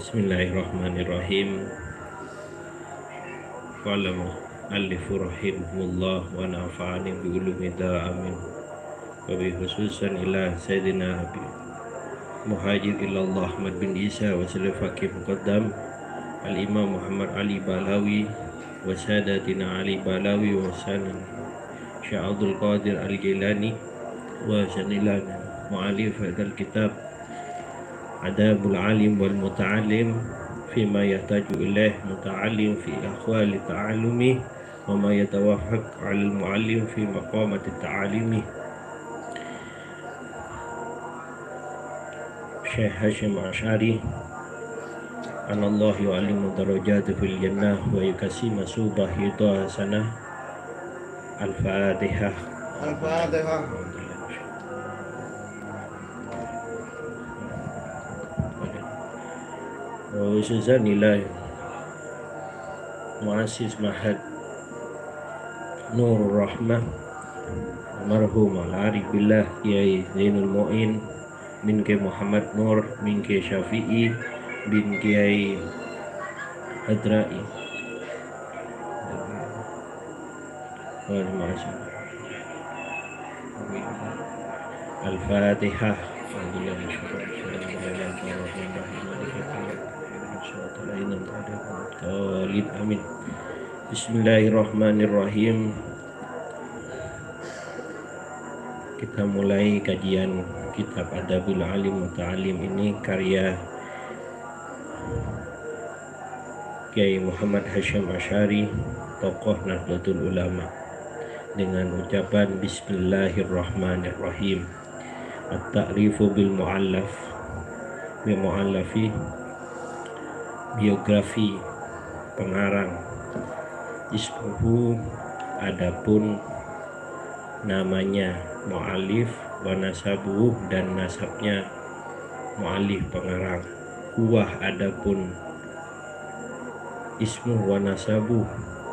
Bismillahirrahmanirrahim. Qala mu'allifu rahimahullah wa nafa'ani bi ulumi amin. Wa bi khususan ila Sayyidina Habib Muhajir ilallah Ahmad bin Isa wa sallallahu faqih muqaddam Al-Imam Muhammad Ali Balawi wa sadatina Ali Balawi wa sanin Syekh Abdul Qadir Al-Jilani wa sanilana mu'alif hadal kitab Adabul alim wal muta'alim Fima yahtaju ilaih muta'alim fi akhwali ta'alumi Wa ma yatawafaq al mu'alim fi maqamati ta'alimi. Syekh Hashim Asy'ari Anallahu yu'allimu darajati fil jannah wa yukasima subah hidha hasanah. Al-Fatihah. Al-Fatihah. Khususan nilai Muassis Mahad Nurul Rahmah Marhum Al-Arif Billah Kiai Zainul Mu'in bin Kiai Muhammad Nur bin Kiai Syafi'i bin Kiai Hadrai. Al-Fatihah. Amin. Bismillahirrahmanirrahim. Kita mulai kajian kitab Adabul Alim Muta'alim ini karya Kiai Muhammad Hashim Asy'ari, tokoh Nahdlatul Ulama, dengan ucapan Bismillahirrahmanirrahim. At-ta'rifu bil mu'allaf, bil mu'allafi, biografi pengarang. Ismuhu, adapun namanya mu'allif, wa nasabuhu, dan nasabnya mu'allif pengarang. Huwa, adapun ismu wa nasabu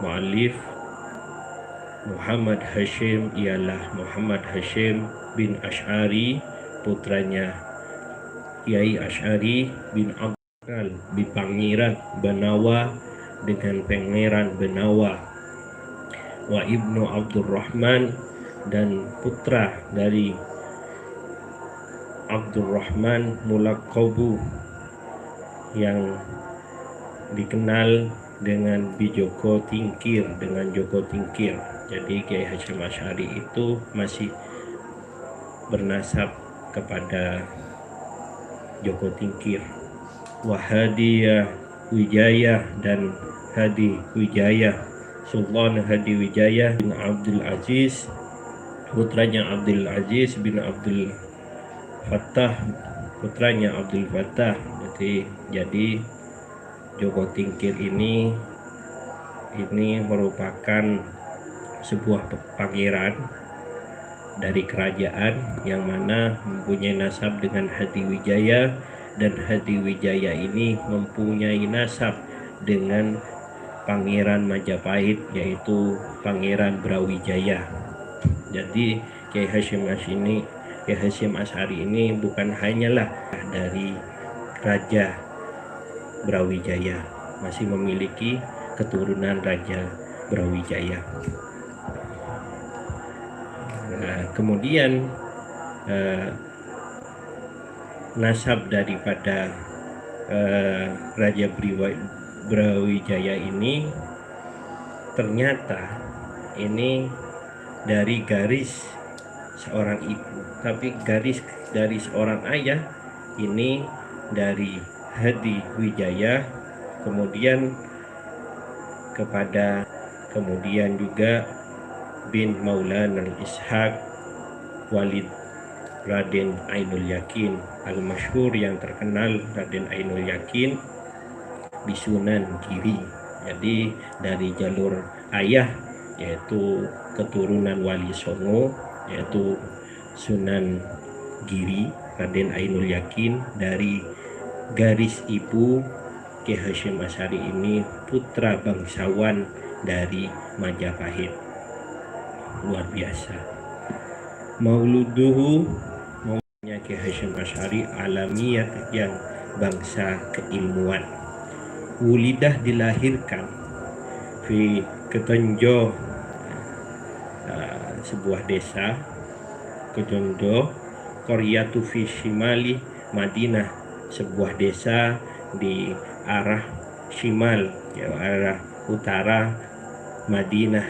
mu'allif Muhammad Hashim, ialah Muhammad Hashim bin Asy'ari, putranya Kiai Asy'ari bin Abdul bin Pangeran Benawa, dengan Pangeran Benawa. Wa ibnu Abdurrahman, dan putra dari Abdurrahman mulaqabu, yang dikenal dengan Bijoko Tingkir, dengan Joko Tingkir. Jadi Kiai Hashim Asy'ari itu masih bernasab kepada Joko Tingkir. Wahadiyah Wijaya, dan Hadi Wijaya, Sultan Hadi Wijaya bin Abdul Aziz, putranya Abdul Aziz bin Abdul Fattah, putranya Abdul Fattah. Jadi Joko Tingkir ini merupakan sebuah pangeran dari kerajaan yang mana mempunyai nasab dengan Hadi Wijaya, dan Hadi Wijaya ini mempunyai nasab dengan Pangeran Majapahit, yaitu Pangeran Brawijaya. Jadi Kiai Hashim Asy'ari ini bukan hanyalah dari Raja Brawijaya, masih memiliki keturunan Raja Brawijaya. Nah, kemudian nasab daripada Raja Brawijaya ini ternyata ini dari garis seorang ibu, tapi garis dari seorang ayah ini dari Hadi Wijaya, kemudian juga bin Maulana Ishaq Walid Raden Ainul Yakin al-masyhur, yang terkenal Raden Ainul Yakin bisunan Giri. Jadi dari jalur ayah, yaitu keturunan Wali Songo, yaitu Sunan Giri Raden Ainul Yakin. Dari garis ibu Kiai Hashim Asy'ari ini putra bangsawan dari Majapahit. Luar biasa. Mauluduhu, Kiai Hashim Asy'ari, alamiyat, yang bangsa keilmuan. Wulidah dilahirkan di Ketonjo, sebuah desa Ketonjo, Qaryatu fi Shimali Madinah, sebuah desa di arah Shimal, ya, arah utara Madinah,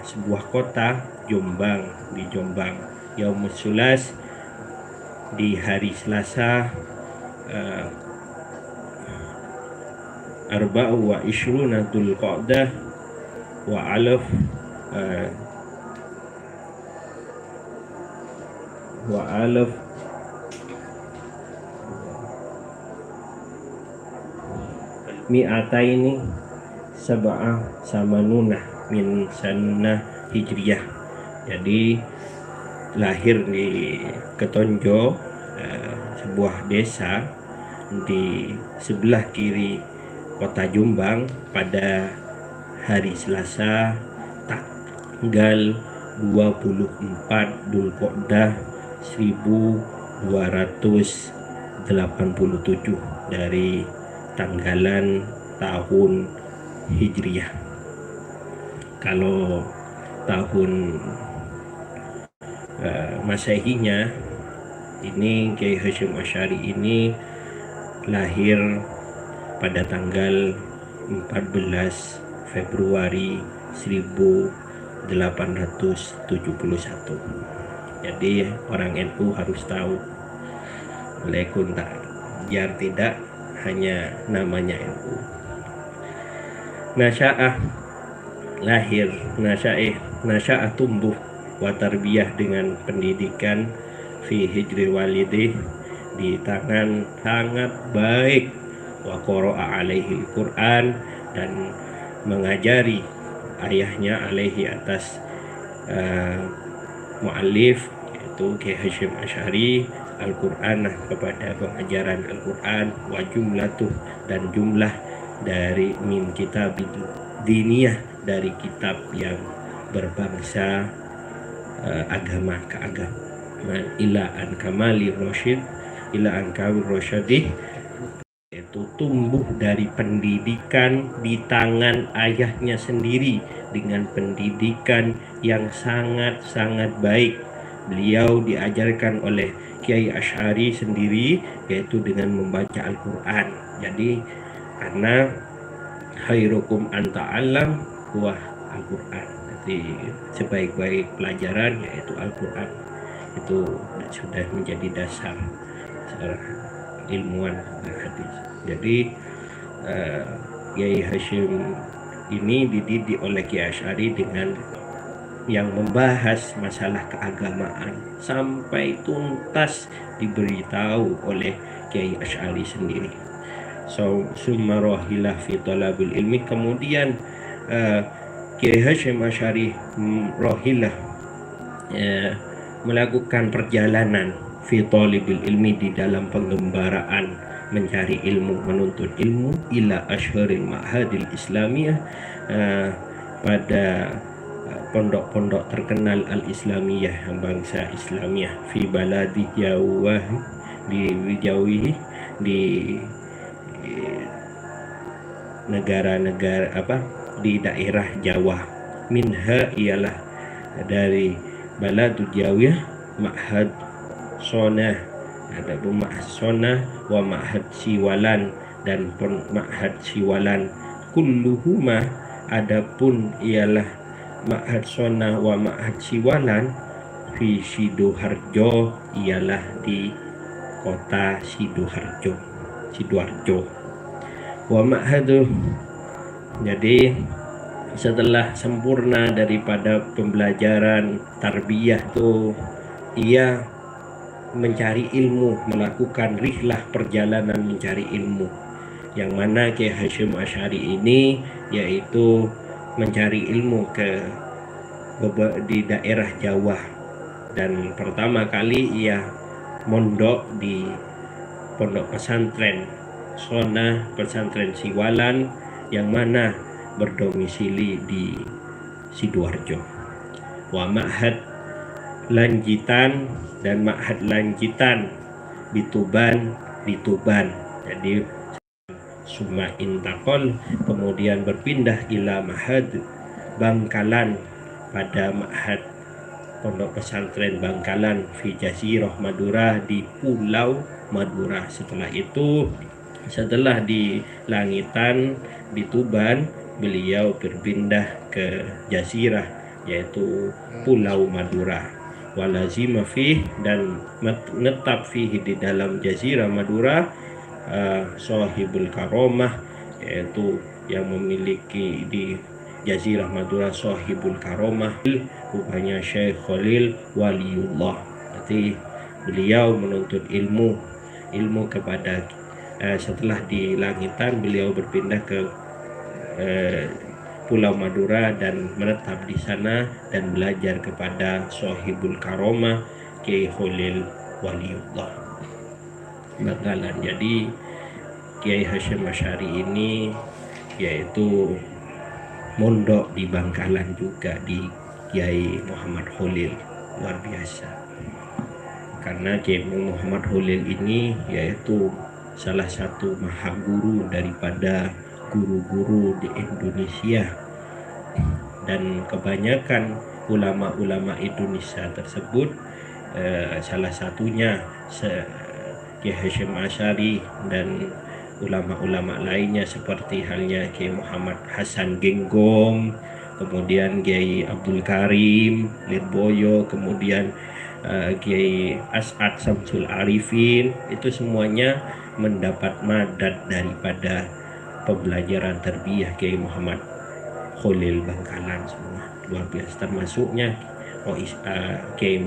sebuah kota Jombang, di Jombang. Yaumus Sulas, di hari Selasa, Arba'u wa Ishruna Dzulqa'dah wa alaf mi'ataini sab'ah samanunah min sanah hijriyah. Jadi lahir di Ketonjo, sebuah desa di sebelah kiri kota Jombang, pada hari Selasa tanggal 24 Dzulqa'dah 1287 dari tanggalan tahun Hijriyah. Kalau tahun Masehinya, ini Kiai Hasyim Asy'ari ini lahir pada tanggal 14 Februari 1871. Jadi orang NU harus tahu Walaupun tak, biar tidak hanya namanya NU. Nasya'ah lahir, nasya'ah tumbuh, wa tarbiyah dengan pendidikan fi hijri walidih, di tangan sangat baik, wa qara'a alaihi Al-Quran, dan mengajari ayahnya alaihi atas mu'allif, yaitu Kiai Hasyim Asy'ari, Al-Quran, kepada pengajaran Al-Quran, wa jumlatuh, dan jumlah dari min kitab diniyah, dari kitab yang berbangsa agama keagamaan, ila an kamali rosyid, ila an kawir rosyadih, yaitu tumbuh dari pendidikan di tangan ayahnya sendiri dengan pendidikan yang sangat-sangat baik. Beliau diajarkan oleh Kiai Asy'ari sendiri, yaitu dengan membaca Al-Quran. Jadi karena khairukum anta'allam wa Al-Quran, jadi sebaik-baik pelajaran yaitu Al-Quran, itu sudah menjadi dasar seorang ilmuwan hadis. Jadi Kiai Hasyim ini dididik oleh Kiai Asy'ari dengan yang membahas masalah keagamaan sampai tuntas diberitahu oleh Kiai Asy'ari sendiri. Summa rahilah fi talabil ilmi, kemudian Kiai Hasyim Asy'ari rahilah, melakukan perjalanan fi talibil ilmi, di dalam pengembaraan mencari ilmu, menuntut ilmu, ila asyharil ma'hadil islamiyah, pada pondok-pondok terkenal al-islamiyah, bangsa Islamiyah, fi baladi Jawa, di Jawi, di negara-negara di daerah Jawa. Minha ialah dari baladu Jawa, ma'had Sonah, ada ma'had Sonah wa ma'had Siwalan, dan ma'had Siwalan. Kulluhuma, adapun ialah ma'had Sonah wa ma'had Siwalan, fi Sidoarjo, ialah di kota Sidoarjo. Wa ma'hadu, jadi setelah sempurna daripada pembelajaran tarbiyah itu, ia mencari ilmu, melakukan rihlah, perjalanan mencari ilmu, yang mana Kiai Hasyim Asy'ari ini yaitu mencari ilmu di daerah Jawa, dan pertama kali ia mondok di pondok pesantren Sonah, pesantren Siwalan, yang mana berdomisili di Sidoarjo. Wa ma'had lanjitan, dan ma'had lanjitan di Tuban, di Tuban. Jadi summa intakol, kemudian berpindah ila Mahad Bangkalan, pada Ma'had Pondok Pesantren Bangkalan fi Jazirah Madura, di Pulau Madura. Setelah itu, setelah di Langitan di Tuban, beliau berpindah ke Jazirah, yaitu Pulau Madura. Walazima fih, dan menetap fihi, di dalam Jazirah Madura, Sohibul Karomah, yaitu yang memiliki di Jazirah Madura Sohibul Karomah, rupanya Syekh Khalil Waliullah. Berarti beliau menuntut ilmu kepada setelah di Langitan, beliau berpindah ke Pulau Madura dan menetap di sana dan belajar kepada Sohibul Karomah Kiai Khalil Waliullah Bangkalan. Jadi Kiai Hasyim Asy'ari ini yaitu mondok di Bangkalan juga, di Kiai Muhammad Khalil. Luar biasa, karena Kiai Muhammad Khalil ini yaitu salah satu maha guru daripada guru-guru di Indonesia, dan kebanyakan ulama-ulama Indonesia tersebut salah satunya Kiai Hasyim Asy'ari dan ulama-ulama lainnya seperti halnya Kiai Muhammad Hasan Genggong, kemudian Kiai Abdul Karim Lirboyo, kemudian Kiai As'ad Samsul Arifin, itu semuanya mendapat madad daripada pembelajaran tarbiyah Kiai Muhammad Khalil Bangkalan semua. Luar biasa, termasuknya Kiai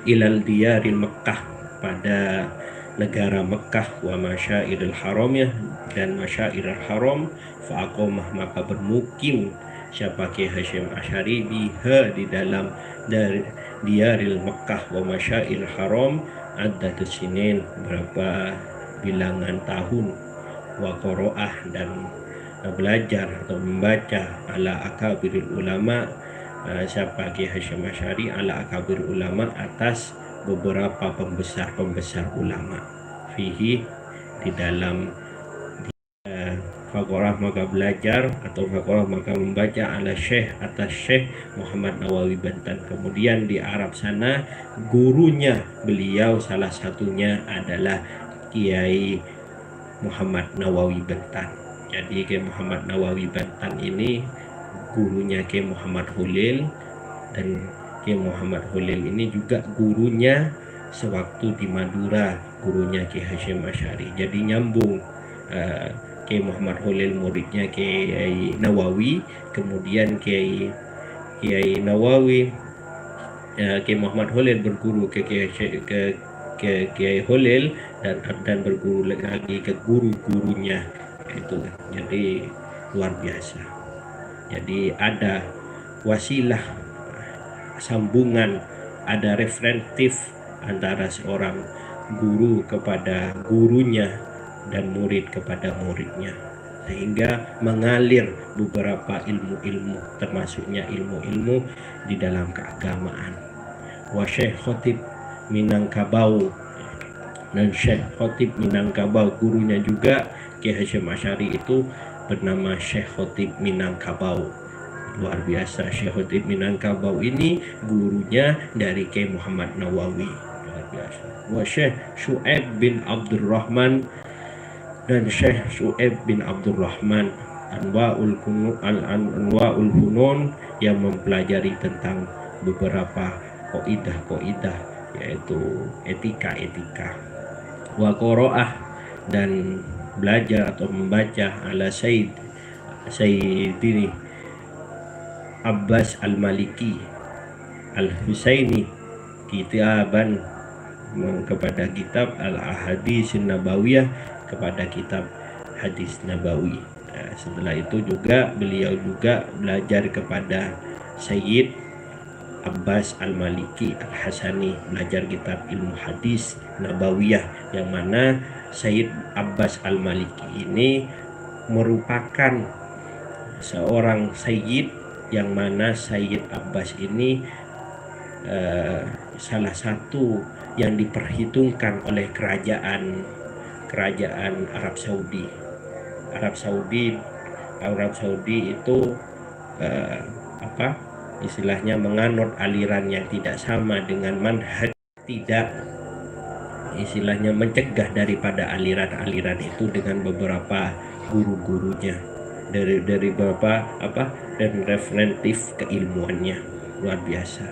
ilal diyaril Mekkah, pada negara Mekkah, wa masyairil haramnya, dan masyairil haram, fa'aqomah, maka bermukim siapa Kiai Hasyim Asy'ari biha, di dalam dari diyaril Mekkah wa masyairil haram, addatus sinin, berapa bilangan tahun, wa qoro'ah, dan belajar atau membaca ala akabiril ulama, siapa Kiai Hasyim Asy'ari ala akabir ulama, atas beberapa pembesar ulama, fihi, di dalam fakorah, maka belajar, atau fakorah maka membaca ala syekh, atas Syekh Muhammad Nawawi Bantan. Kemudian di Arab sana gurunya beliau salah satunya adalah Kiai Muhammad Nawawi Bantan. Jadi Kiai Muhammad Nawawi Bantan ini gurunya Kiai Muhammad Khalil, dan Kiai Muhammad Khalil ini juga gurunya sewaktu di Madura, gurunya Kiai Hasyim Asy'ari. Jadi nyambung, Kiai Muhammad Khalil muridnya Kiai Nawawi, kemudian Kiai Nawawi, Kiai Muhammad Khalil berguru ke Kiai Khalil, dan berguru lagi ke guru-gurunya itu. Jadi luar biasa. Jadi ada wasilah, sambungan, ada referentif antara seorang guru kepada gurunya dan murid kepada muridnya, sehingga mengalir beberapa ilmu-ilmu, termasuknya ilmu-ilmu di dalam keagamaan. Wa Syekh Khotib Minangkabau, dan Syekh Khotib Minangkabau gurunya juga Kiai Hasyim Asy'ari itu bernama Syekh Khotib Minangkabau. Luar biasa, Syekh Khotib Minangkabau ini gurunya dari Kiai Muhammad Nawawi. Luar biasa. Wa Syekh Syu'aib bin Abdurrahman, dan Syekh Syu'aib bin Abdurrahman Anwa'ul Funun, yang mempelajari tentang beberapa kaidah-kaidah, yaitu etika-etika. Wa qoro'ah, dan belajar atau membaca ala Sayyidini Abbas Al-Maliki Al-Husaini kitaban, kepada kitab Al-Ahadits Nabawiyah, kepada kitab hadis Nabawi. Setelah itu juga beliau juga belajar kepada Sayyid Abbas Al-Maliki Al-Hasani, belajar kitab ilmu hadis Nabawiyah, yang mana Sayyid Abbas Al-Maliki ini merupakan seorang sayyid, yang mana Sayyid Abbas ini salah satu yang diperhitungkan oleh kerajaan kerajaan Arab Saudi. Arab Saudi itu istilahnya menganut aliran yang tidak sama dengan manhaj, tidak istilahnya mencegah daripada aliran-aliran itu dengan beberapa guru-gurunya dari beberapa dan referentif keilmuannya luar biasa.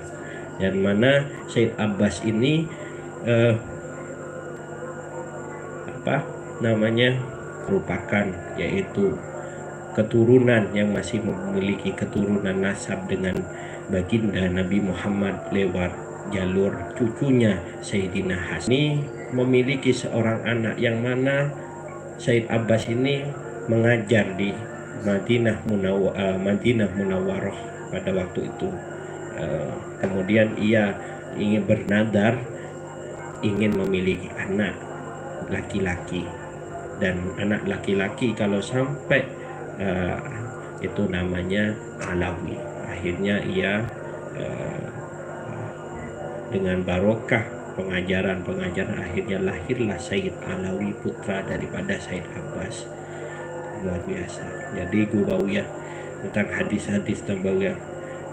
Dan mana Syed Abbas ini merupakan yaitu keturunan yang masih memiliki keturunan nasab dengan baginda Nabi Muhammad lewat jalur cucunya Sayyidina Hasan. Ini memiliki seorang anak yang mana Syed Abbas ini mengajar di Madinah Munawwarah pada waktu itu. Kemudian ia ingin bernadar, ingin memiliki anak laki-laki, dan anak laki-laki kalau sampai itu namanya Alawi. Akhirnya ia dengan barokah pengajaran akhirnya lahirlah Sayyid Alawi, putra daripada Syed Abbas. Luar biasa. Jadi Gubawiyah tentang hadis-hadis Nabawiyah.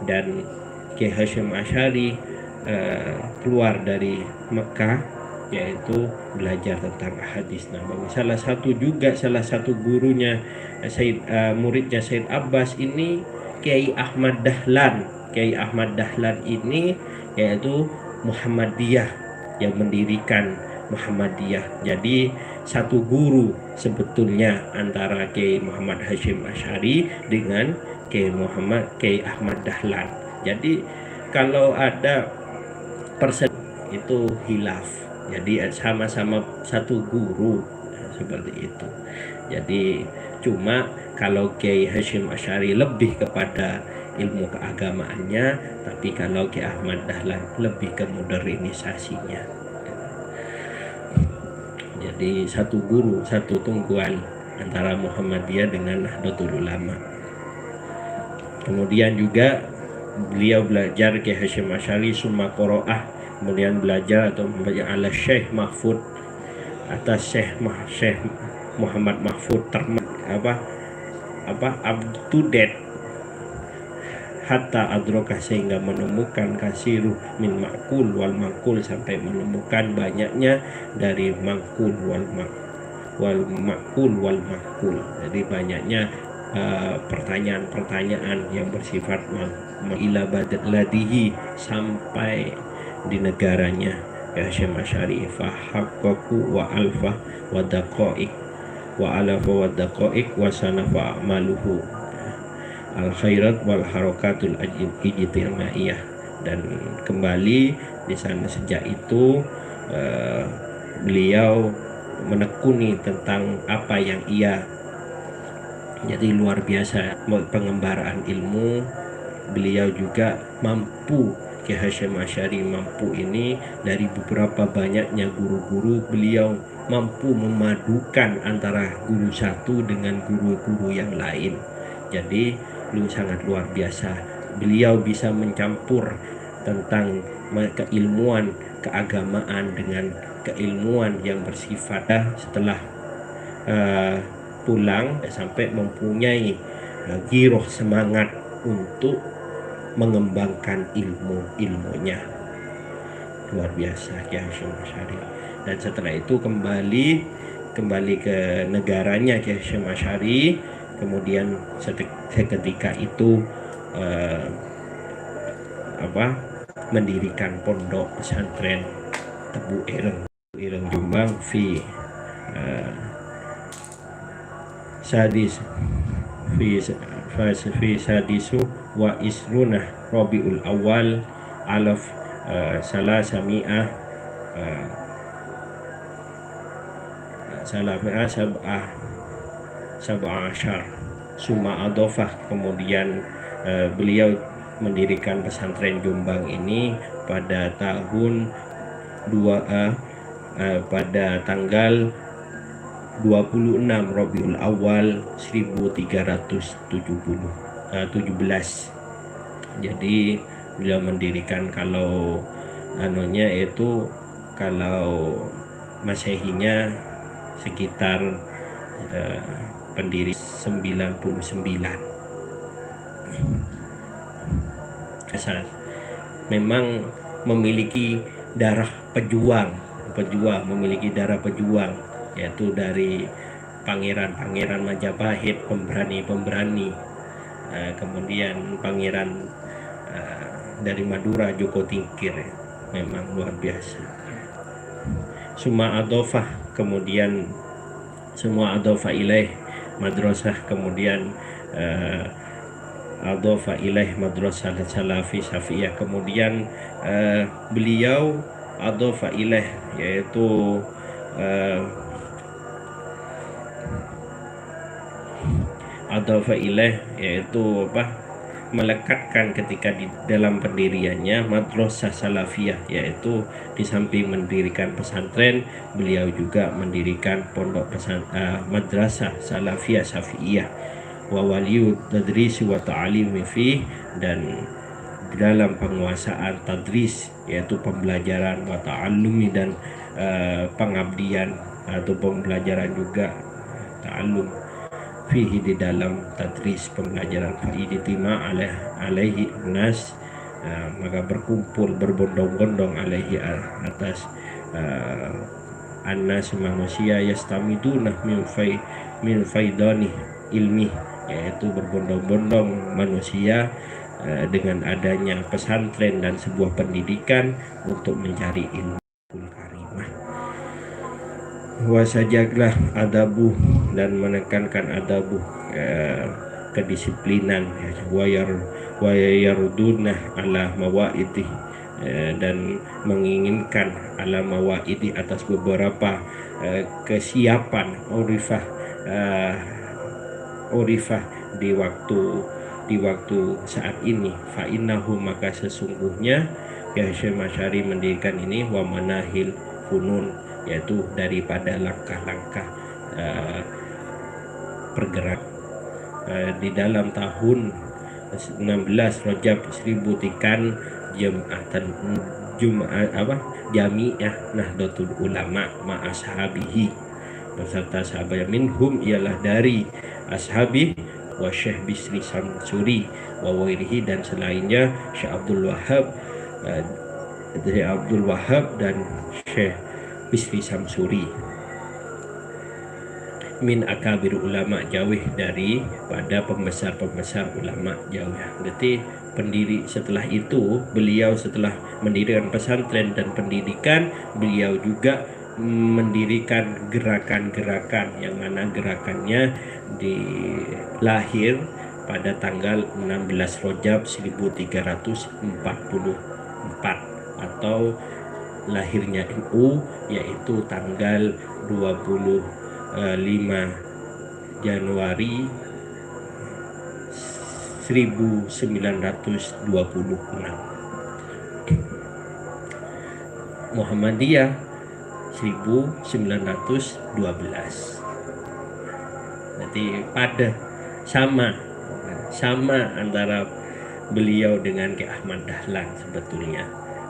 Dan Kiai Hasyim Asy'ari keluar dari Mekah, yaitu belajar tentang hadis Nabawi. Salah satu gurunya muridnya Syed Abbas ini Kiai Ahmad Dahlan. Kiai Ahmad Dahlan ini yaitu Muhammadiyah, yang mendirikan Muhammadiyah. Jadi satu guru sebetulnya antara Kiai Muhammad Hasyim Asy'ari dengan Kiai Ahmad Dahlan. Jadi kalau ada itu hilaf, jadi sama-sama satu guru, seperti itu. Jadi cuma kalau Kiai Hasyim Asy'ari lebih kepada ilmu keagamaannya, tapi kalau Kiai Ahmad Dahlan lebih ke modernisasinya. Jadi satu guru, satu tungguan antara Muhammadiyah dengan Nahdlatul Ulama. Kemudian juga beliau belajar Kiai Hasyim Asy'ari summa qiraah, kemudian belajar atau membaca ala Syekh Mahfud, atas Syekh Muhammad Mahfud up to date hatta adroka, sehingga menemukan kasiru min makul wal makul, sampai menemukan banyaknya dari makul wal makul. Jadi banyaknya pertanyaan-pertanyaan yang bersifat ila badladihi, sampai di negaranya ya Hasyim Asy'ari. Fahaqqaqu wa alfa wa daqaiq wa alafa wa daqaiq wa sanafa a'maluhu al khairat wal harakatul ijtimaiyah. Dan kembali di sana sejak itu beliau menekuni tentang apa yang ia, jadi luar biasa pengembaraan ilmu. Beliau juga mampu, Kiai Hasyim Asy'ari mampu ini dari beberapa banyaknya guru-guru, beliau mampu memadukan antara guru satu dengan guru-guru yang lain. Jadi sangat luar biasa. Beliau bisa mencampur tentang keilmuan keagamaan dengan keilmuan yang bersifat setelah pulang, sampai mempunyai giroh, semangat untuk mengembangkan ilmunya. Luar biasa Kiai Hasyim Asy'ari. Dan setelah itu kembali ke negaranya Kiai Hasyim Asy'ari. Kemudian seketika itu mendirikan pondok pesantren Tebu Ireng Jombang fi sadisu wa isrunah Rabiul Awal alaf salasami'ah sab'asyar summa adofah. Kemudian beliau mendirikan pesantren Jombang ini pada tahun pada tanggal 26 Rabiul Awal 1317. Jadi beliau mendirikan, kalau kalau Masehinya sekitar pendiri 99. Memang memiliki darah pejuang, memiliki darah pejuang, yaitu dari pangeran-pangeran Majapahit, pemberani-pemberani, kemudian pangeran dari Madura, Joko Tingkir, memang luar biasa. Semua adofa ilaih madrasah, kemudian adofa ilaih madrasah salafi syafi'iyah, kemudian beliau adofa ilaih, yaitu melekatkan ketika di dalam pendiriannya madrasah salafiyah, yaitu di samping mendirikan pesantren, beliau juga mendirikan pondok madrasah salafiyah syafi'iyah wa waliyu tadris wa ta'alimi fi, dan dalam penguasaan tadris, yaitu pembelajaran, wa ta'allumi, dan pengabdian atau pembelajaran juga, ta'allum fihi, di dalam tadris pembelajaran, fa'idtima alaihi nas, maka berkumpul berbondong-bondong alaihi atas annas manusia, yastamiduna min faidani ilmi, yaitu berbondong-bondong manusia dengan adanya pesantren dan sebuah pendidikan untuk mencari ilmu karimah. Wasajaglah adabu, dan menekankan adabu, kedisiplinan, wayaruduna ala mawaidih, dan menginginkan ala mawaidih, atas beberapa kesiapan urifah di waktu saat ini. Fa innahu, maka sesungguhnya Syekh Masyari mendirikan ini, wa manahil funun, yaitu daripada langkah-langkah pergerak di dalam tahun 16 Rajab 1000 tikan Jami'ah Nahdlatul Ulama ma'ashabihi, beserta sahabat, minhum ialah dari ashabi wa Syekh Bisri Samsuri wa wairihi, dan selainnya Syekh Abdul Wahab dan Syekh Bisri Samsuri, min akabir ulama jawih, dari pada pembesar-pembesar ulama jauh. Jadi pendiri setelah itu, beliau setelah mendirikan pesantren dan pendidikan, beliau juga mendirikan gerakan-gerakan, yang mana gerakannya dilahir pada tanggal 16 Rajab 1344, atau lahirnya NU, yaitu tanggal 25 Januari 1926. Muhammadiyah 1912. Jadi pada sama antara beliau dengan Ki Ahmad Dahlan sebetulnya.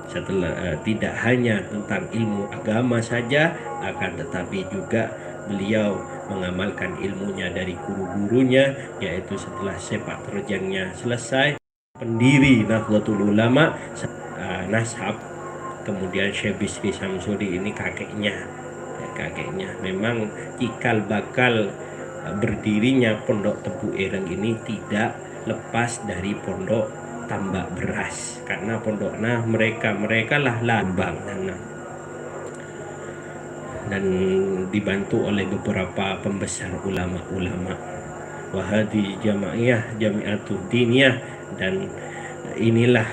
Setelah tidak hanya tentang ilmu agama saja, akan tetapi juga beliau mengamalkan ilmunya dari guru-gurunya, yaitu setelah sepak terjangnya selesai, pendiri Nahdlatul Ulama, Nashab, kemudian Syekh Bisri Samsuri, ini kakeknya. Memang cikal bakal berdirinya Pondok Tebu Ireng ini tidak lepas dari Pondok Tambak Beras, karena pondoknya mereka lah lambang dan dibantu oleh beberapa pembesar ulama-ulama. Wahadi jami'atud diniyah, dan inilah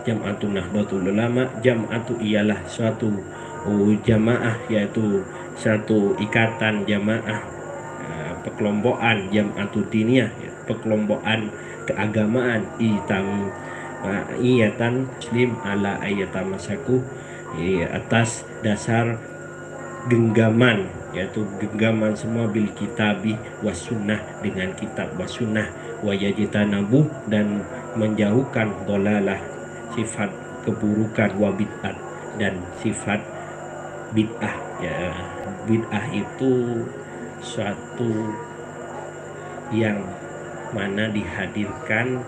Jam'atun Nahdlatul Ulama. Jam'atu ialah suatu jamaah, yaitu satu ikatan jamaah, perkelompokan. Jam'atud diniyah, perkelompokan keagamaan, iyatan muslim ala ayatamasaku, atas dasar genggaman, yaitu genggaman semua bil kitabi was sunnah, dengan kitab was sunnah, wa yajtanabu, dan menjauhkan dolalah, sifat keburukan, wa bid'at, dan sifat bid'ah, Ya, bid'ah itu suatu yang mana dihadirkan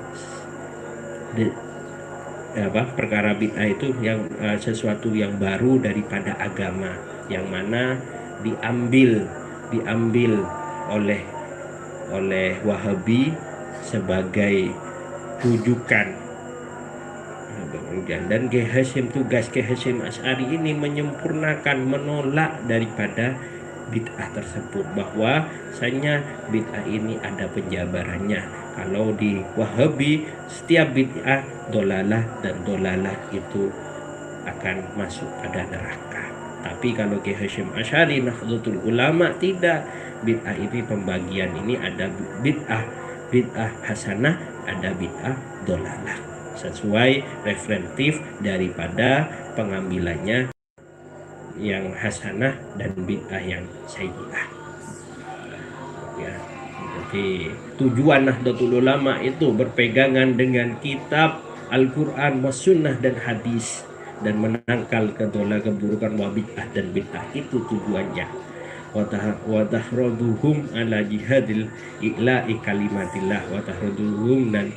perkara bid'ah itu yang sesuatu yang baru daripada agama, yang mana diambil oleh Wahabi sebagai rujukan. Dan tugas Kiai Hasyim Asy'ari ini menyempurnakan, menolak daripada bid'ah tersebut, bahwa bahwasanya bid'ah ini ada penjabarannya. Kalau di Wahabi setiap bid'ah dolalah, dan dolalah itu akan masuk pada neraka. Tapi kalau Kiai Hasyim Asy'ari Nahdlatul Ulama tidak, bid'ah ini pembagian ini ada bid'ah hasanah, ada bid'ah dolalah, sesuai referentif daripada pengambilannya yang hasanah dan bid'ah yang sayyi'ah. Ya, jadi tujuan Nahdlatul Ulama itu berpegangan dengan kitab Al-Quran, Sunnah dan hadis, dan menangkal keburukan bid'ah dan bid'ah. Itu tujuannya. Wa tahraduhum ala jihadil i'la'i kalimatillah, wa tahraduhum, dan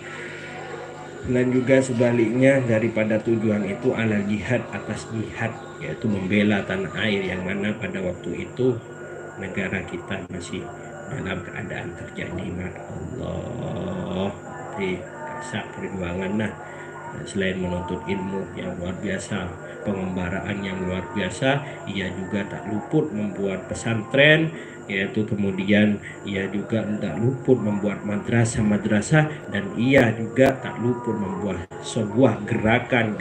juga sebaliknya daripada tujuan itu ala jihad, atas jihad, yaitu membela tanah air, yang mana pada waktu itu negara kita masih dalam keadaan terjadi nikmat Allah. Di rasa perjuangan, selain menuntut ilmu yang luar biasa, pengembaraan yang luar biasa, ia juga tak luput membuat pesantren, yaitu kemudian ia juga tak luput membuat madrasah, dan ia juga tak luput membuat sebuah gerakan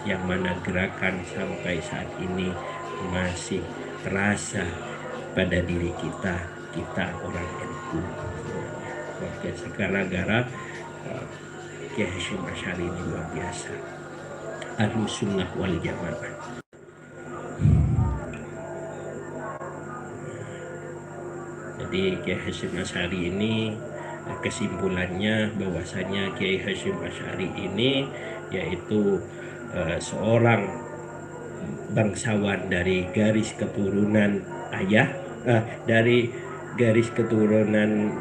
yang mana gerakan sampai saat ini masih terasa pada diri kita orang NU. Oke, gara-gara Kiai Hasyim Asy'ari ini luar biasa, Ahlus Sunnah wal Jamaah. Jadi Kiai Hasyim Asy'ari ini, kesimpulannya bahwasanya Kiai Hasyim Asy'ari ini yaitu seorang bangsawan dari garis keturunan ayah, dari garis keturunan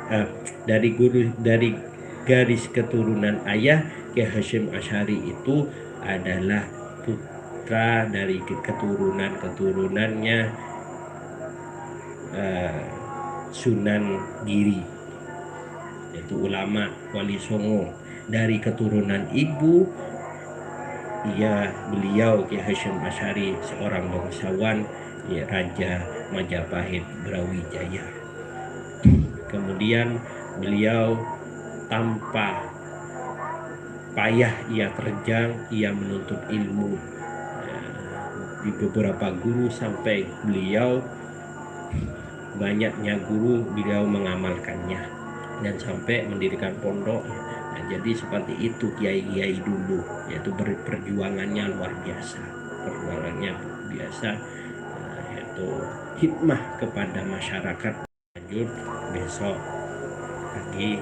ayah. Kiai Hasyim Asy'ari itu adalah putra dari keturunannya Sunan Giri, yaitu ulama Wali Songo. Dari keturunan ibu beliau Kiai Hasyim Asy'ari seorang bangsawan, Raja Majapahit Brawijaya. Kemudian beliau tanpa payah ia terjang, ia menuntut ilmu di beberapa guru, sampai beliau banyaknya guru beliau mengamalkannya, dan sampai mendirikan pondok. Jadi seperti itu kiai-kiai dulu, yaitu perjuangannya luar biasa, yaitu hikmah kepada masyarakat. Lanjut besok lagi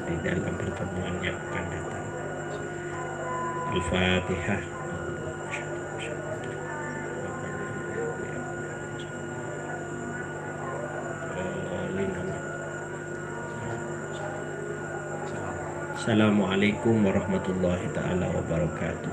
di dalam pertemuan yang akan datang. Al-Fatihah. Assalamualaikum warahmatullahi taala wabarakatuh.